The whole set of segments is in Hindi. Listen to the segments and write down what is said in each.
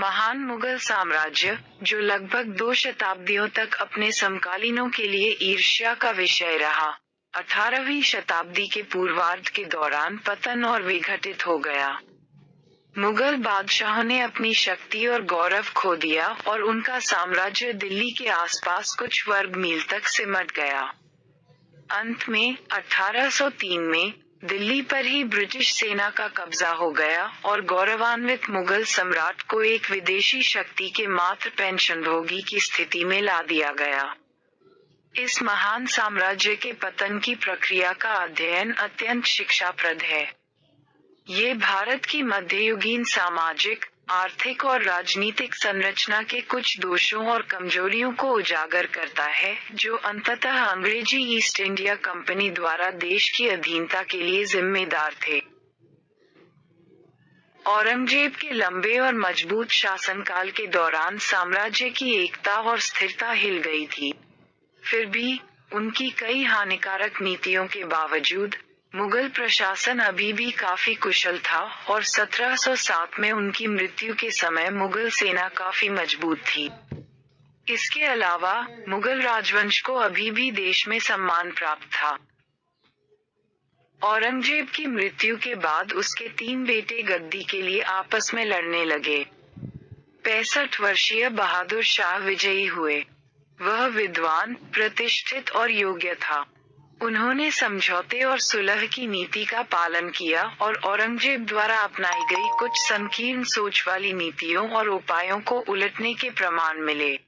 महान मुगल साम्राज्य, जो लगभग 2 शताब्दियों तक अपने समकालीनों के लिए ईर्ष्या का विषय रहा, 18वीं शताब्दी के पूर्वार्ध के दौरान पतन और विघटित हो गया। मुगल बादशाहों ने अपनी शक्ति और गौरव खो दिया और उनका साम्राज्य दिल्ली के आसपास कुछ वर्ग मील तक सिमट गया। अंत में 1803 में दिल्ली पर ही ब्रिटिश सेना का कब्जा हो गया और गौरवान्वित मुगल सम्राट को एक विदेशी शक्ति के मात्र पेंशनभोगी की स्थिति में ला दिया गया। इस महान साम्राज्य के पतन की प्रक्रिया का अध्ययन अत्यंत शिक्षाप्रद है। ये भारत की मध्ययुगीन सामाजिक, आर्थिक और राजनीतिक संरचना के कुछ दोषों और कमजोरियों को उजागर करता है, जो अंततः अंग्रेजी ईस्ट इंडिया कंपनी द्वारा देश की अधीनता के लिए जिम्मेदार थे। औरंगजेब के लंबे और मजबूत शासनकाल के दौरान साम्राज्य की एकता और स्थिरता हिल गई थी। फिर भी, उनकी कई हानिकारक नीतियों के बावजूद, मुगल प्रशासन अभी भी काफी कुशल था और 1707 में उनकी मृत्यु के समय मुगल सेना काफी मजबूत थी। इसके अलावा, मुगल राजवंश को अभी भी देश में सम्मान प्राप्त था। औरंगजेब की मृत्यु के बाद उसके 3 बेटे गद्दी के लिए आपस में लड़ने लगे। 65 वर्षीय बहादुर शाह विजयी हुए। वह विद्वान, प्रतिष्ठित और योग्य था। उन्होंने समझौते और सुलह की नीति का पालन किया और औरंगजेब द्वारा अपनाई गई कुछ संकीर्ण सोच वाली नीतियों और उपायों को उलटने के प्रमाण मिले।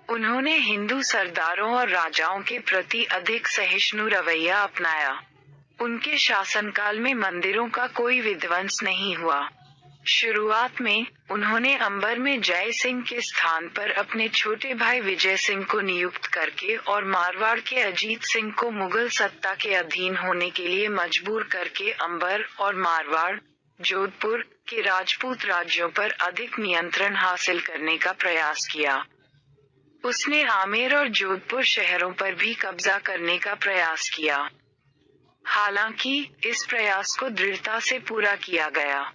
उन्होंने हिंदू सरदारों और राजाओं के प्रति अधिक सहिष्णु रवैया अपनाया। उनके शासनकाल में मंदिरों का कोई विध्वंस नहीं हुआ। शुरुआत में, उन्होंने अंबर में जय सिंह के स्थान पर अपने छोटे भाई विजय सिंह को नियुक्त करके और मारवाड़ के अजीत सिंह को मुगल सत्ता के अधीन होने के लिए मजबूर करके अंबर और मारवाड़, जोधपुर के राजपूत राज्यों पर अधिक नियंत्रण हासिल करने का प्रयास किया। उसने आमेर और जोधपुर शहरों पर भी कब्जा करने का प्रयास किया। हालांकि, इस प्रयास को दृढ़ता से पूरा किया गया।